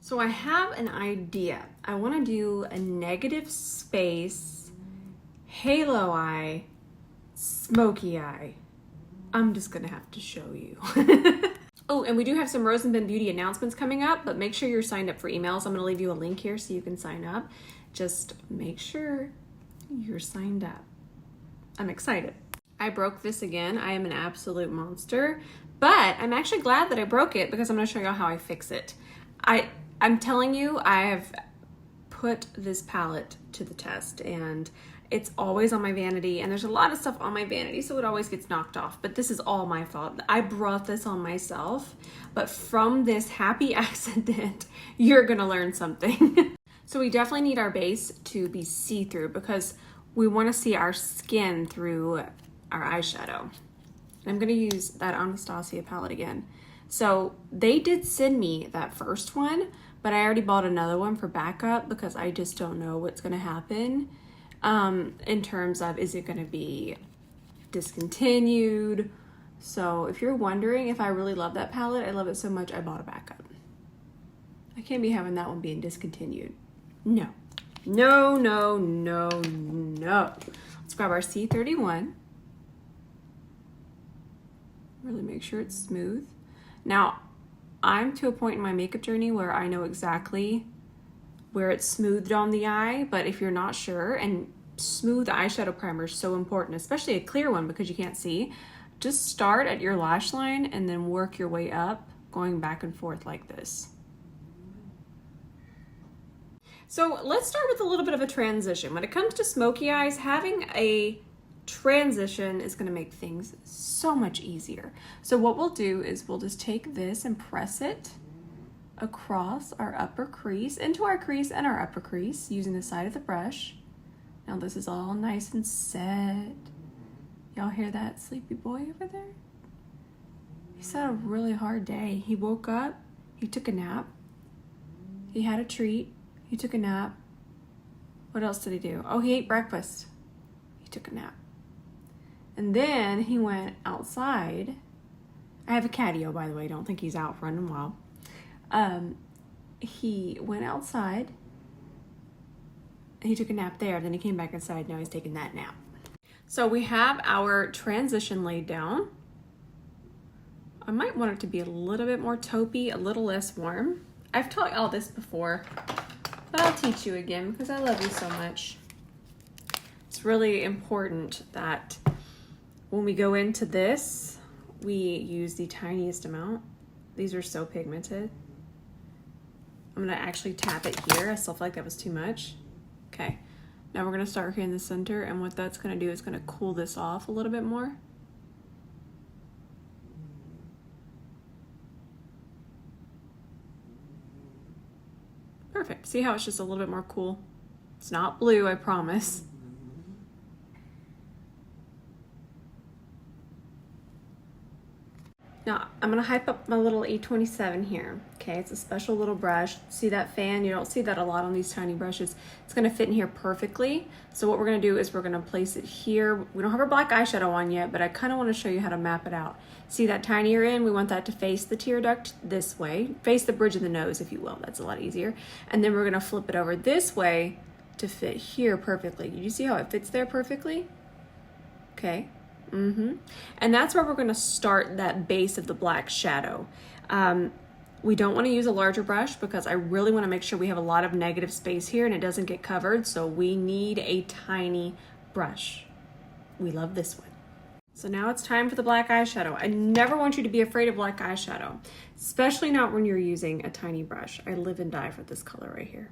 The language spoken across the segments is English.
So I have an idea. I want to do a negative space, halo eye, smoky eye. I'm just gonna have to show you. Oh, and we do have some Rose & Ben Beauty announcements coming up, but make sure you're signed up for emails. I'm gonna leave you a link here so you can sign up. Just make sure you're signed up. I'm excited. I broke this again. I am an absolute monster, but I'm actually glad that I broke it because I'm gonna show you how I fix it. I'm telling you, I have put this palette to the test and it's always on my vanity, and there's a lot of stuff on my vanity, so it always gets knocked off, but this is all my fault. I brought this on myself, but from this happy accident, you're gonna learn something. So we definitely need our base to be see-through because we wanna see our skin through our eyeshadow. And I'm gonna use that Anastasia palette again. So they did send me that first one, but I already bought another one for backup because I just don't know what's gonna happen in terms of, is it gonna be discontinued? So if you're wondering if I really love that palette, I love it so much I bought a backup. I can't be having that one being discontinued. No, no, no, no, no. Let's grab our C31. Really make sure it's smooth. Now, I'm to a point in my makeup journey where I know exactly where it's smoothed on the eye, but if you're not sure, and smooth eyeshadow primer is so important, especially a clear one because you can't see, just start at your lash line and then work your way up, going back and forth like this. So let's start with a little bit of a transition. When it comes to smoky eyes, having a transition is going to make things so much easier. So what we'll do is we'll just take this and press it across our upper crease, into our crease and our upper crease using the side of the brush. Now this is all nice and set. Y'all hear that sleepy boy over there? He's had a really hard day. He woke up, he took a nap, he had a treat, he took a nap. What else did he do? Oh, he ate breakfast. He took a nap. And then he went outside. I have a catio, by the way. Don't think he's out running wild. He went outside. He took a nap there. Then he came back inside. Now he's taking that nap. So we have our transition laid down. I might want it to be a little bit more taupey, a little less warm. I've taught all this before, but I'll teach you again because I love you so much. It's really important that when we go into this, we use the tiniest amount. These are so pigmented. I'm gonna actually tap it here. I still feel like that was too much. Okay, now we're gonna start here in the center, and what that's gonna do is gonna cool this off a little bit more. Perfect. See how it's just a little bit more cool? It's not blue, I promise. Now, I'm gonna hype up my little A27 here. Okay, it's a special little brush. See that fan? You don't see that a lot on these tiny brushes. It's gonna fit in here perfectly. So what we're gonna do is we're gonna place it here. We don't have our black eyeshadow on yet, but I kinda wanna show you how to map it out. See that tinier end? We want that to face the tear duct this way. Face the bridge of the nose, if you will. That's a lot easier. And then we're gonna flip it over this way to fit here perfectly. You see how it fits there perfectly? Okay. And that's where we're going to start that base of the black shadow. We don't want to use a larger brush because I really want to make sure we have a lot of negative space here and it doesn't get covered, so we need a tiny brush. We love this one. So now it's time for the black eyeshadow. I never want you to be afraid of black eyeshadow, especially not when you're using a tiny brush. I live and die for this color right here.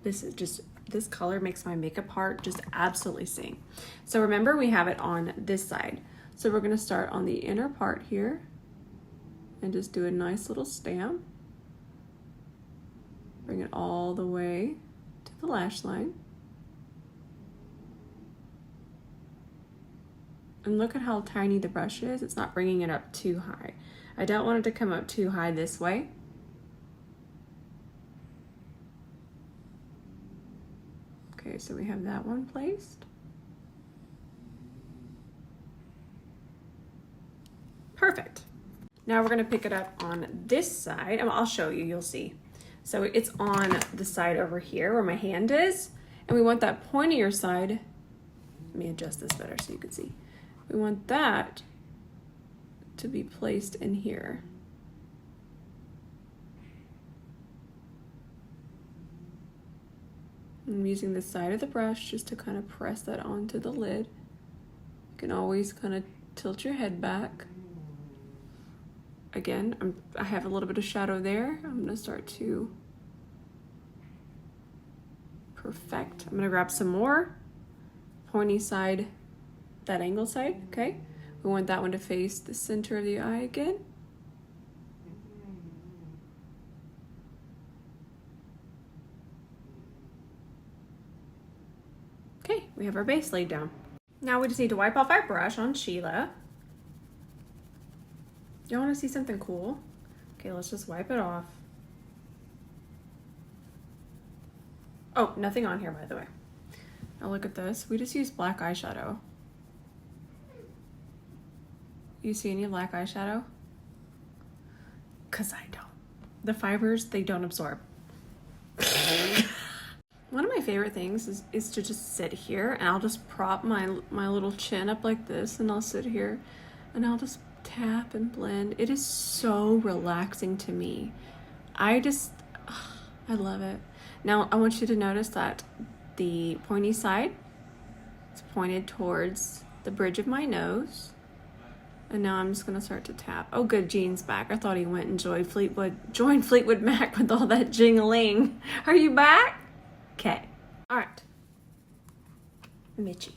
This color makes my makeup heart just absolutely sing. So remember, we have it on this side. So we're gonna start on the inner part here and just do a nice little stamp. Bring it all the way to the lash line. And look at how tiny the brush is. It's not bringing it up too high. I don't want it to come up too high this way. Okay, so we have that one placed. Perfect. Now we're gonna pick it up on this side, and I'll show you, you'll see. So it's on the side over here where my hand is. And we want that pointier side. Let me adjust this better so you can see. We want that to be placed in here. I'm using the side of the brush just to kind of press that onto the lid. You can always kind of tilt your head back. Again, I have a little bit of shadow there. I'm gonna start to perfect. I'm gonna grab some more pointy side, that angle side, okay? We want that one to face the center of the eye again. Okay, we have our base laid down. Now we just need to wipe off our brush on Sheila. You want to see something cool? Okay, let's just wipe it off. Oh, nothing on here, by the way. Now look at this. We just use black eyeshadow. You see any black eyeshadow? Because I don't. The fibers, they don't absorb. One of my favorite things is to just sit here and I'll just prop my little chin up like this and I'll sit here and I'll just tap and blend. It is so relaxing to me. I love it. Now I want you to notice that the pointy side is pointed towards the bridge of my nose. And now I'm just gonna start to tap. Oh good, Gene's back. I thought he went and joined Fleetwood Mac with all that jingling. Are you back? Okay. All right. Mitchie.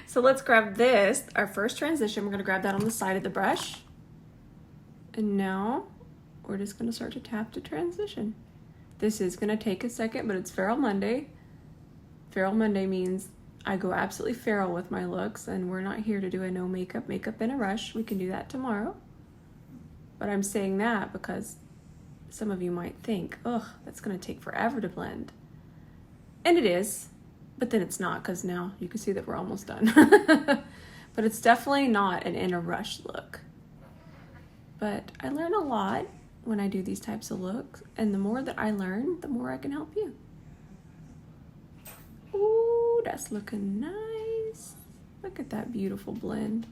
So let's grab this, our first transition. We're gonna grab that on the side of the brush. And now we're just gonna start to tap to transition. This is gonna take a second, but it's Feral Monday. Feral Monday means I go absolutely feral with my looks and we're not here to do a no makeup in a rush. We can do that tomorrow. But I'm saying that because some of you might think, ugh, that's gonna take forever to blend. And it is. But then it's not, because now you can see that we're almost done. But it's definitely not an in a rush look. But I learn a lot when I do these types of looks, and the more that I learn, the more I can help you. Ooh, that's looking nice. Look at that beautiful blend.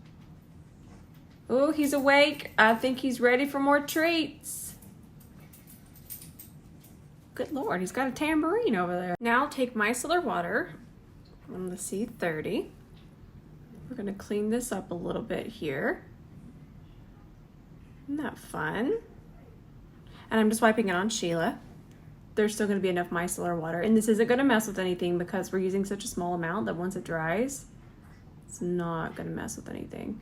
Oh, he's awake. I think he's ready for more treats. Good Lord, he's got a tambourine over there. Now take micellar water on the C30. We're gonna clean this up a little bit here. Isn't that fun? And I'm just wiping it on Sheila. There's still gonna be enough micellar water. And this isn't gonna mess with anything because we're using such a small amount that once it dries, it's not gonna mess with anything.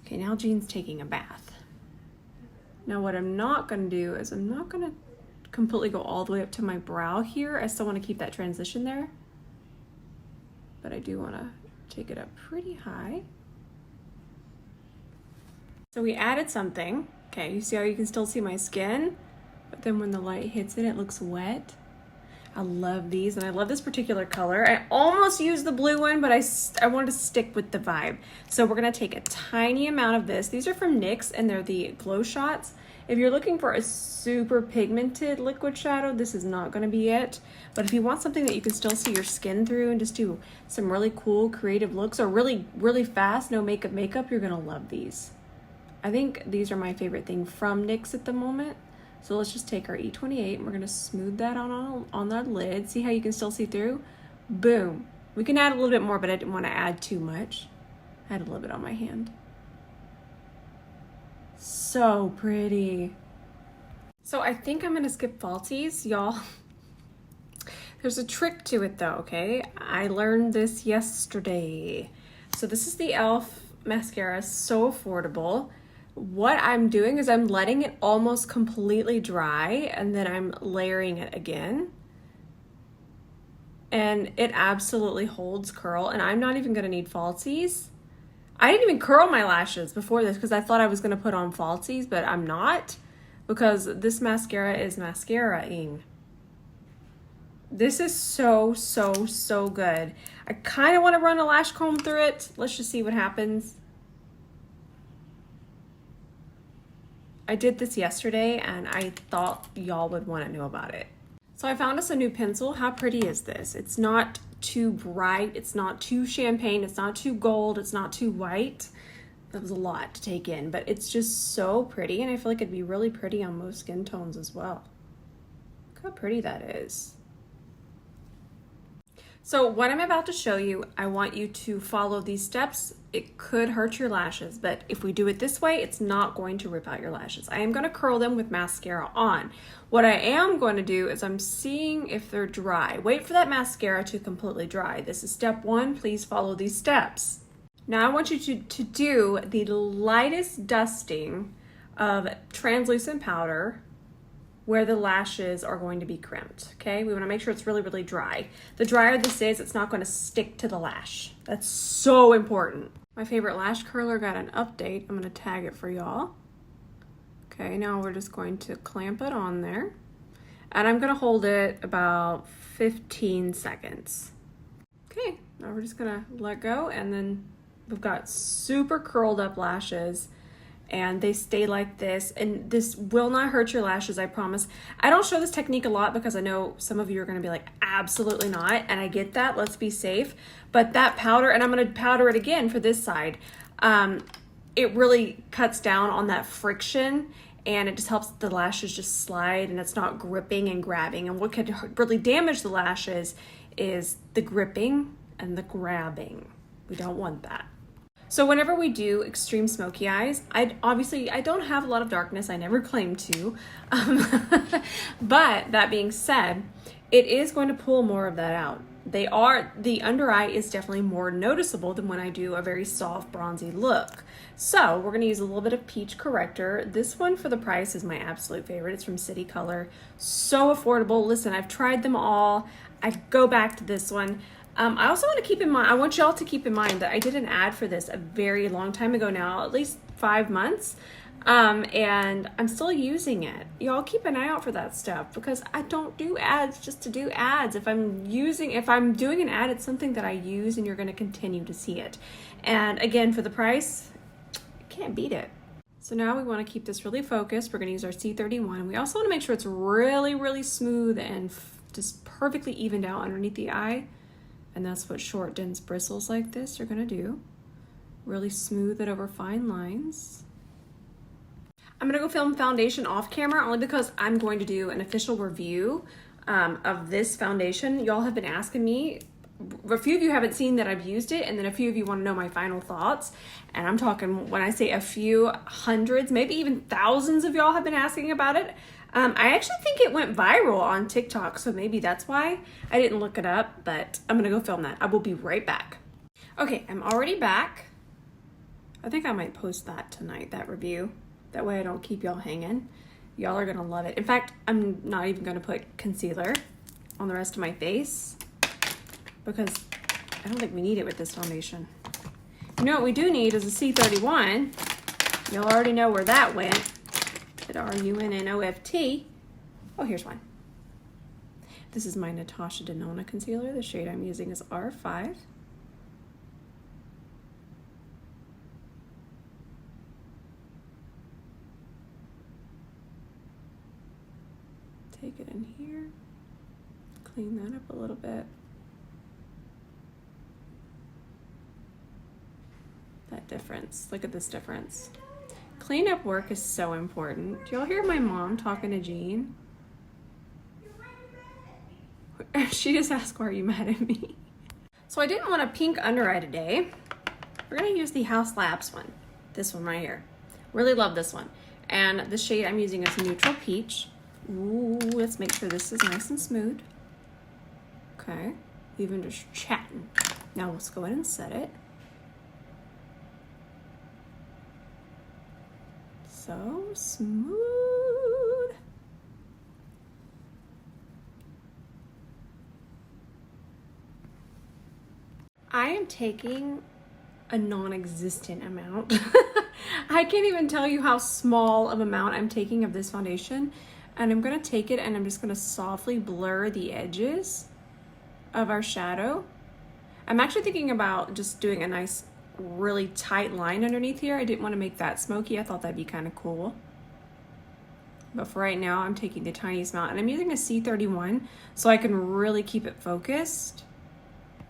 Okay, now Jean's taking a bath. Now what I'm not gonna do is I'm not gonna completely go all the way up to my brow here. I still want to keep that transition there, but I do want to take it up pretty high. So we added something. Okay, you see how you can still see my skin, but then when the light hits it, it looks wet. I love these, and I love this particular color. I almost used the blue one, but I wanted to stick with the vibe. So we're gonna take a tiny amount of this. These are from NYX, and they're the Glow Shots. If you're looking for a super pigmented liquid shadow, this is not gonna be it. But if you want something that you can still see your skin through and just do some really cool creative looks or really, really fast, no makeup, you're gonna love these. I think these are my favorite thing from NYX at the moment. So let's just take our E28 and we're gonna smooth that on that lid. See how you can still see through? Boom. We can add a little bit more, but I didn't wanna add too much. I had a little bit on my hand. So pretty. So I think I'm gonna skip falsies, y'all. There's a trick to it though, okay? I learned this yesterday. So this is the e.l.f. mascara, so affordable. What I'm doing is I'm letting it almost completely dry and then I'm layering it again. And it absolutely holds curl, and I'm not even gonna need falsies. I didn't even curl my lashes before this because I thought I was gonna put on falsies, but I'm not, because this mascara is mascara-ing. This is so, so, so good. I kind of want to run a lash comb through it. Let's just see what happens. I did this yesterday and I thought y'all would want to know about it. So I found us a new pencil. How pretty is this? It's not too bright, it's not too champagne, it's not too gold, it's not too white. That was a lot to take in, but it's just so pretty, and I feel like it'd be really pretty on most skin tones as well. Look how pretty that is. So what I'm about to show you, I want you to follow these steps. It could hurt your lashes, but if we do it this way, it's not going to rip out your lashes. I am going to curl them with mascara on. What I am going to do is I'm seeing if they're dry. Wait for that mascara to completely dry. This is step one. Please follow these steps. Now I want you to do the lightest dusting of translucent powder where the lashes are going to be crimped, okay? We wanna make sure it's really, really dry. The drier this is, it's not gonna stick to the lash. That's so important. My favorite lash curler got an update. I'm gonna tag it for y'all. Okay, now we're just going to clamp it on there. And I'm gonna hold it about 15 seconds. Okay, now we're just gonna let go, and then we've got super curled up lashes, and they stay like this, and this will not hurt your lashes, I promise. I don't show this technique a lot because I know some of you are gonna be like, absolutely not, and I get that, let's be safe. But that powder, and I'm gonna powder it again for this side, it really cuts down on that friction, and it just helps the lashes just slide, and it's not gripping and grabbing. And what could really damage the lashes is the gripping and the grabbing. We don't want that. So whenever we do extreme smoky eyes, I don't have a lot of darkness. I never claim to. But that being said, it is going to pull more of that out. The under eye is definitely more noticeable than when I do a very soft bronzy look. So we're gonna use a little bit of peach corrector. This one for the price is my absolute favorite. It's from City Color. So affordable. Listen, I've tried them all. I go back to this one. I also want to keep in mind, I want y'all to keep in mind that I did an ad for this a very long time ago now, at least 5 months, and I'm still using it. Y'all keep an eye out for that stuff, because I don't do ads just to do ads. If I'm doing an ad, it's something that I use, and you're going to continue to see it. And again, for the price, you can't beat it. So now we want to keep this really focused. We're going to use our C31. We also want to make sure it's really, really smooth and just perfectly evened out underneath the eye. And that's what short, dense bristles like this are gonna do. Really smooth it over fine lines. I'm gonna go film foundation off camera only because I'm going to do an official review of this foundation. Y'all have been asking me, a few of you haven't seen that I've used it, and then a few of you wanna know my final thoughts. And I'm talking, when I say a few hundreds, maybe even thousands of y'all have been asking about it. I actually think it went viral on TikTok, so maybe that's why I didn't look it up, but I'm gonna go film that. I will be right back. Okay, I'm already back. I think I might post that tonight, that review. That way I don't keep y'all hanging. Y'all are gonna love it. In fact, I'm not even gonna put concealer on the rest of my face because I don't think we need it with this foundation. You know what we do need is a C31. Y'all already know where that went. RUNNOFT. Oh, here's one. This is my Natasha Denona concealer. The shade I'm using is R5. Take it in here. Clean that up a little bit. That difference. Look at this difference. Cleanup work is so important. Do y'all hear my mom talking to Jean? She just asked, why are you mad at me? So I didn't want a pink under eye today. We're gonna use the Haus Labs one. This one right here. Really love this one. And the shade I'm using is Neutral Peach. Ooh, let's make sure this is nice and smooth. Okay, even just chatting. Now let's go in and set it. So smooth. I am taking a non-existent amount. I can't even tell you how small of amount I'm taking of this foundation. And I'm gonna take it and I'm just gonna softly blur the edges of our shadow. I'm actually thinking about just doing a nice really tight line underneath here. I didn't want to make that smoky. I thought that'd be kind of cool. But for right now, I'm taking the tiniest amount, and I'm using a C31 so I can really keep it focused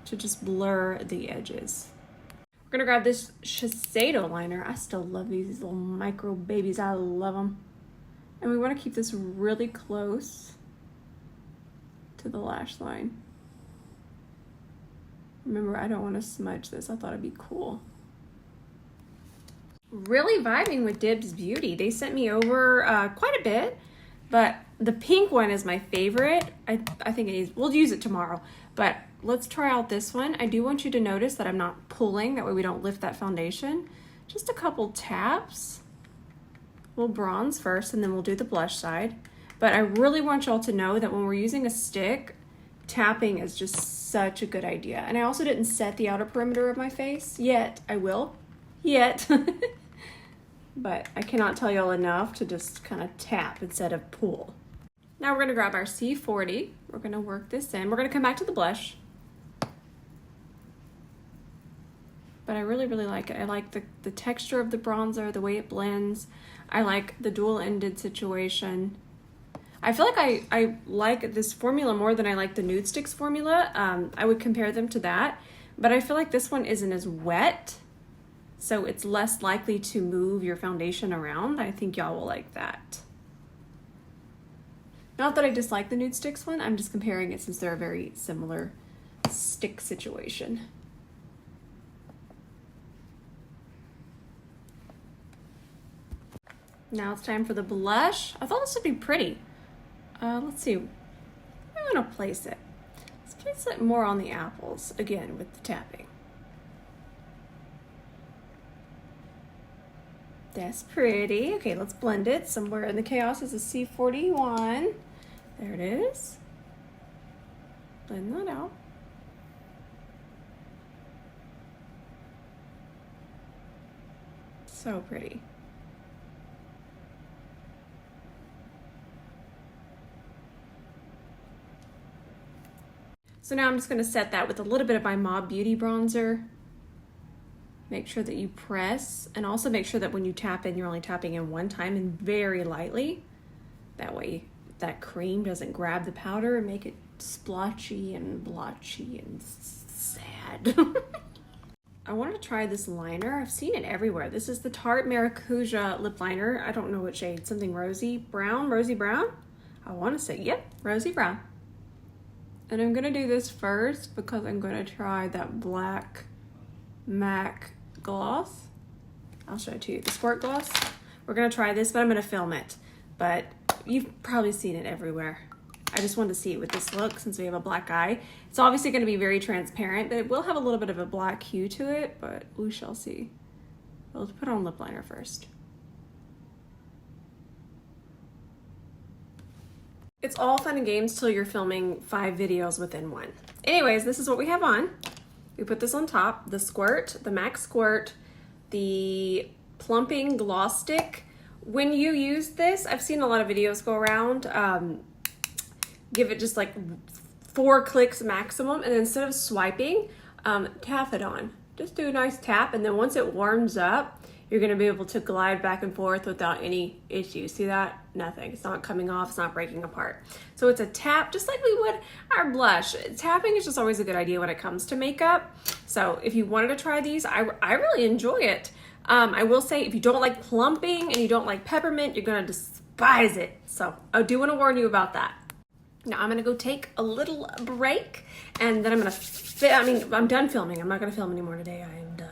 to just blur the edges. We're gonna grab this Shiseido liner. I still love these little micro babies. I love them. And we wanna keep this really close to the lash line. Remember, I don't wanna smudge this. I thought it'd be cool. Really vibing with Dibs Beauty. They sent me over quite a bit, but the pink one is my favorite. I think we'll use it tomorrow, but let's try out this one. I do want you to notice that I'm not pulling, that way we don't lift that foundation. Just a couple taps. We'll bronze first and then we'll do the blush side. But I really want y'all to know that when we're using a stick, tapping is just such a good idea. And I also didn't set the outer perimeter of my face yet. I will, yet. But I cannot tell y'all enough to just kind of tap instead of pull. Now we're gonna grab our C40. We're gonna work this in. We're gonna come back to the blush. But I really, really like it. I like the texture of the bronzer, the way it blends. I like the dual-ended situation. I feel like I like this formula more than I like the Nude Sticks formula. I would compare them to that. But I feel like this one isn't as wet, so it's less likely to move your foundation around. I think y'all will like that. Not that I dislike the Nude Sticks one, I'm just comparing it since they're a very similar stick situation. Now it's time for the blush. I thought this would be pretty. Let's see, I'm gonna place it. Let's place it more on the apples, again, with the tapping. That's pretty. Okay, let's blend it. Somewhere in the chaos is a C41. There it is. Blend that out. So pretty. So now I'm just gonna set that with a little bit of my Mob Beauty Bronzer. Make sure that you press, and also make sure that when you tap in, you're only tapping in one time and very lightly. That way that cream doesn't grab the powder and make it splotchy and blotchy and sad. I wanted to try this liner. I've seen it everywhere. This is the Tarte Maracuja lip liner. I don't know what shade, something rosy brown, rosy brown? I wanna say, yep, rosy brown. And I'm gonna do this first because I'm gonna try that black MAC gloss. I'll show it to you, the Squirt gloss. We're gonna try this, but I'm gonna film it. But you've probably seen it everywhere. I just wanted to see it with this look since we have a black eye. It's obviously gonna be very transparent, but it will have a little bit of a black hue to it, but we shall see. We'll put on lip liner first. It's all fun and games till you're filming 5 videos within one. Anyways, this is what we have on. We put this on top, the Squirt, the MAC Squirt, the Plumping Gloss Stick. When you use this, I've seen a lot of videos go around, give it just like 4 clicks maximum, and then instead of swiping, tap it on. Just do a nice tap, and then once it warms up, you're gonna be able to glide back and forth without any issues. See that? Nothing. It's not coming off, it's not breaking apart. So it's a tap, just like we would our blush. Tapping is just always a good idea when it comes to makeup. So if you wanted to try these, I really enjoy it. I will say, if you don't like plumping and you don't like peppermint, you're gonna despise it. So I do wanna warn you about that. Now I'm gonna go take a little break, and then I'm done filming. I'm not gonna film anymore today, I am done.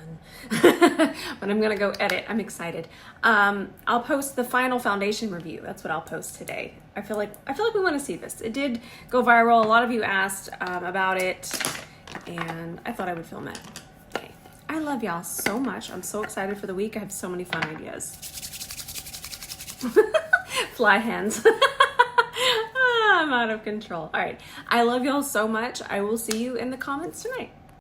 But I'm gonna go edit, I'm excited. I'll post the final foundation review. That's what I'll post today. I feel like we wanna see this. It did go viral, a lot of you asked about it, and I thought I would film it. Okay. I love y'all so much. I'm so excited for the week. I have so many fun ideas. Fly hands. I'm out of control. All right. I love y'all so much. I will see you in the comments tonight.